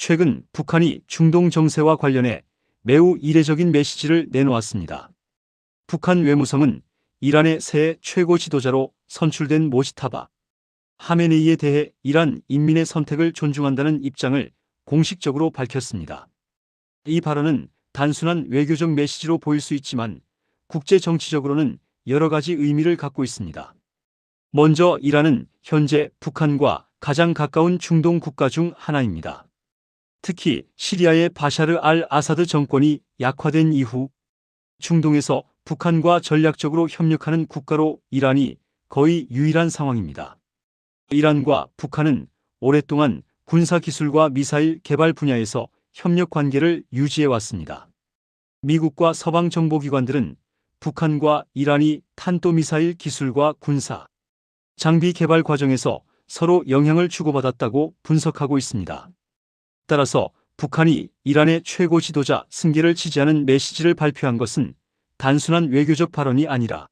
최근 북한이 중동 정세와 관련해 매우 이례적인 메시지를 내놓았습니다. 북한 외무성은 이란의 새 최고 지도자로 선출된 모지타바 하메네이에 대해 이란 인민의 선택을 존중한다는 입장을 공식적으로 밝혔습니다. 이 발언은 단순한 외교적 메시지로 보일 수 있지만 국제 정치적으로는 여러 가지 의미를 갖고 있습니다. 먼저 이란은 현재 북한과 가장 가까운 중동 국가 중 하나입니다. 특히 시리아의 바샤르 알 아사드 정권이 약화된 이후 중동에서 북한과 전략적으로 협력하는 국가로 이란이 거의 유일한 상황입니다. 이란과 북한은 오랫동안 군사기술과 미사일 개발 분야에서 협력 관계를 유지해 왔습니다. 미국과 서방 정보기관들은 북한과 이란이 탄도미사일 기술과 군사 장비 개발 과정에서 서로 영향을 주고받았다고 분석하고 있습니다. 따라서 북한이 이란의 최고 지도자 승계를 지지하는 메시지를 발표한 것은 단순한 외교적 발언이 아니라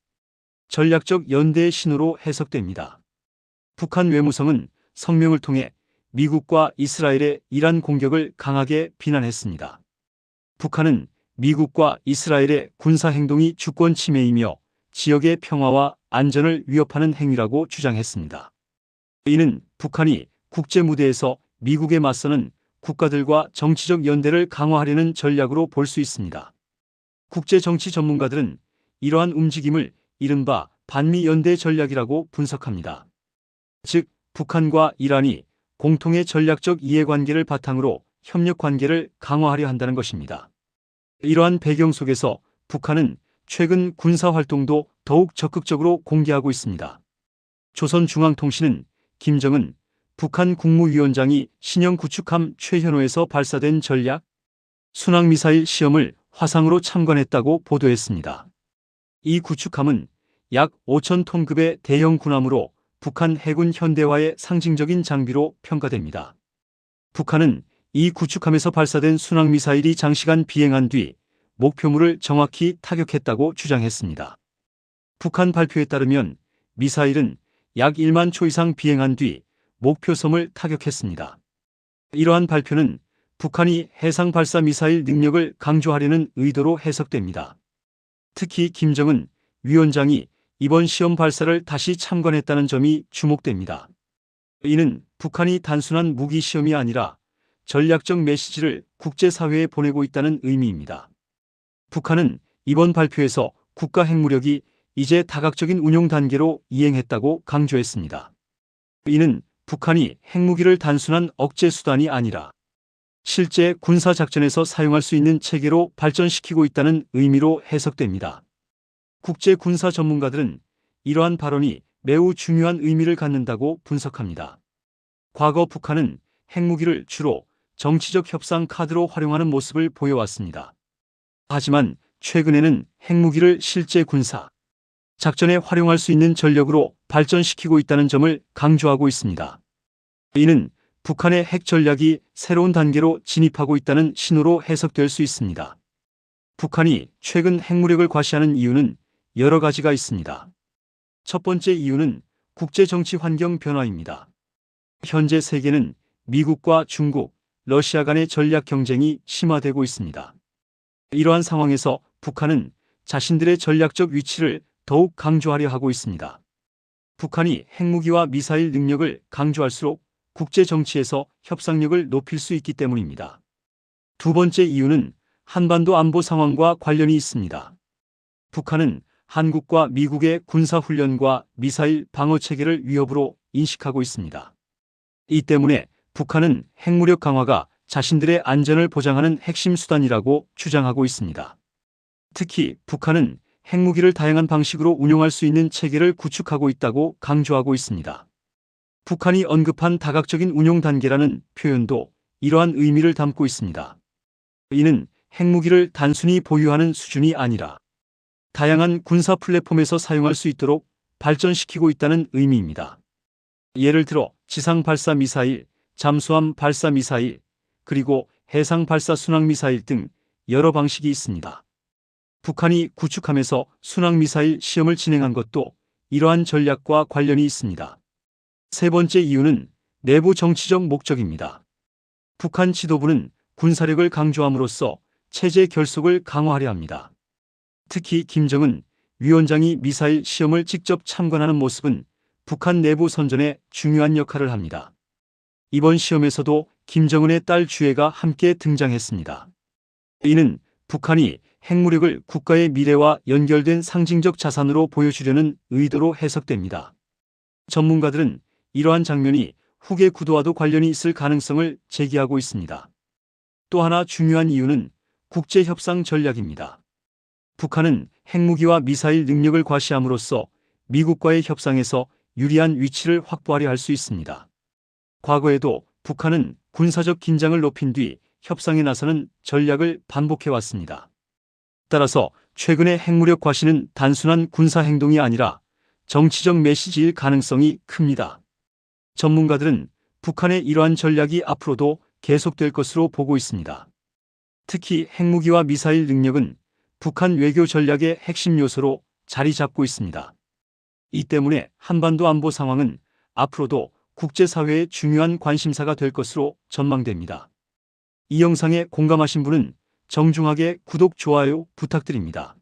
전략적 연대의 신호로 해석됩니다. 북한 외무성은 성명을 통해 미국과 이스라엘의 이란 공격을 강하게 비난했습니다. 북한은 미국과 이스라엘의 군사행동이 주권 침해이며 지역의 평화와 안전을 위협하는 행위라고 주장했습니다. 이는 북한이 국제 무대에서 미국에 맞서는 국가들과 정치적 연대를 강화하려는 전략으로 볼 수 있습니다. 국제 정치 전문가들은 이러한 움직임을 이른바 반미 연대 전략이라고 분석합니다. 즉, 북한과 이란이 공통의 전략적 이해관계를 바탕으로 협력 관계를 강화하려 한다는 것입니다. 이러한 배경 속에서 북한은 최근 군사활동도 더욱 적극적으로 공개하고 있습니다. 조선중앙통신은 김정은 북한 국무위원장이 신형 구축함 최현호에서 발사된 전략 순항미사일 시험을 화상으로 참관했다고 보도했습니다. 이 구축함은 약 5,000톤급의 대형 군함으로 북한 해군 현대화의 상징적인 장비로 평가됩니다. 북한은 이 구축함에서 발사된 순항미사일이 장시간 비행한 뒤 목표물을 정확히 타격했다고 주장했습니다. 북한 발표에 따르면 미사일은 약 1만 초 이상 비행한 뒤 목표섬을 타격했습니다. 이러한 발표는 북한이 해상 발사 미사일 능력을 강조하려는 의도로 해석됩니다. 특히 김정은 위원장이 이번 시험 발사를 다시 참관했다는 점이 주목됩니다. 이는 북한이 단순한 무기 시험이 아니라 전략적 메시지를 국제사회에 보내고 있다는 의미입니다. 북한은 이번 발표에서 국가 핵무력이 이제 다각적인 운용 단계로 이행했다고 강조했습니다. 이는 북한이 핵무기를 단순한 억제 수단이 아니라 실제 군사작전에서 사용할 수 있는 체계로 발전시키고 있다는 의미로 해석됩니다. 국제 군사 전문가들은 이러한 발언이 매우 중요한 의미를 갖는다고 분석합니다. 과거 북한은 핵무기를 주로 정치적 협상 카드로 활용하는 모습을 보여왔습니다. 하지만 최근에는 핵무기를 실제 군사 작전에 활용할 수 있는 전력으로 발전시키고 있다는 점을 강조하고 있습니다. 이는 북한의 핵 전략이 새로운 단계로 진입하고 있다는 신호로 해석될 수 있습니다. 북한이 최근 핵무력을 과시하는 이유는 여러 가지가 있습니다. 첫 번째 이유는 국제 정치 환경 변화입니다. 현재 세계는 미국과 중국, 러시아 간의 전략 경쟁이 심화되고 있습니다. 이러한 상황에서 북한은 자신들의 전략적 위치를 더욱 강조하려 하고 있습니다. 북한이 핵무기와 미사일 능력을 강조할수록 국제 정치에서 협상력을 높일 수 있기 때문입니다. 두 번째 이유는 한반도 안보 상황과 관련이 있습니다. 북한은 한국과 미국의 군사훈련과 미사일 방어 체계를 위협으로 인식하고 있습니다. 이 때문에 북한은 핵무력 강화가 자신들의 안전을 보장하는 핵심 수단이라고 주장하고 있습니다. 특히 북한은 핵무기를 다양한 방식으로 운용할 수 있는 체계를 구축하고 있다고 강조하고 있습니다. 북한이 언급한 다각적인 운용 단계라는 표현도 이러한 의미를 담고 있습니다. 이는 핵무기를 단순히 보유하는 수준이 아니라 다양한 군사 플랫폼에서 사용할 수 있도록 발전시키고 있다는 의미입니다. 예를 들어 지상 발사 미사일, 잠수함 발사 미사일, 그리고 해상 발사 순항 미사일 등 여러 방식이 있습니다. 북한이 구축함에서 순항 미사일 시험을 진행한 것도 이러한 전략과 관련이 있습니다. 세 번째 이유는 내부 정치적 목적입니다. 북한 지도부는 군사력을 강조함으로써 체제 결속을 강화하려 합니다. 특히 김정은 위원장이 미사일 시험을 직접 참관하는 모습은 북한 내부 선전에 중요한 역할을 합니다. 이번 시험에서도 김정은의 딸 주애가 함께 등장했습니다. 이는 북한이 핵무력을 국가의 미래와 연결된 상징적 자산으로 보여주려는 의도로 해석됩니다. 전문가들은 이러한 장면이 후계 구도와도 관련이 있을 가능성을 제기하고 있습니다. 또 하나 중요한 이유는 국제협상 전략입니다. 북한은 핵무기와 미사일 능력을 과시함으로써 미국과의 협상에서 유리한 위치를 확보하려 할 수 있습니다. 과거에도 북한은 군사적 긴장을 높인 뒤 협상에 나서는 전략을 반복해왔습니다. 따라서 최근의 핵무력 과시는 단순한 군사 행동이 아니라 정치적 메시지일 가능성이 큽니다. 전문가들은 북한의 이러한 전략이 앞으로도 계속될 것으로 보고 있습니다. 특히 핵무기와 미사일 능력은 북한 외교 전략의 핵심 요소로 자리 잡고 있습니다. 이 때문에 한반도 안보 상황은 앞으로도 국제사회의 중요한 관심사가 될 것으로 전망됩니다. 이 영상에 공감하신 분은 정중하게 구독, 좋아요 부탁드립니다.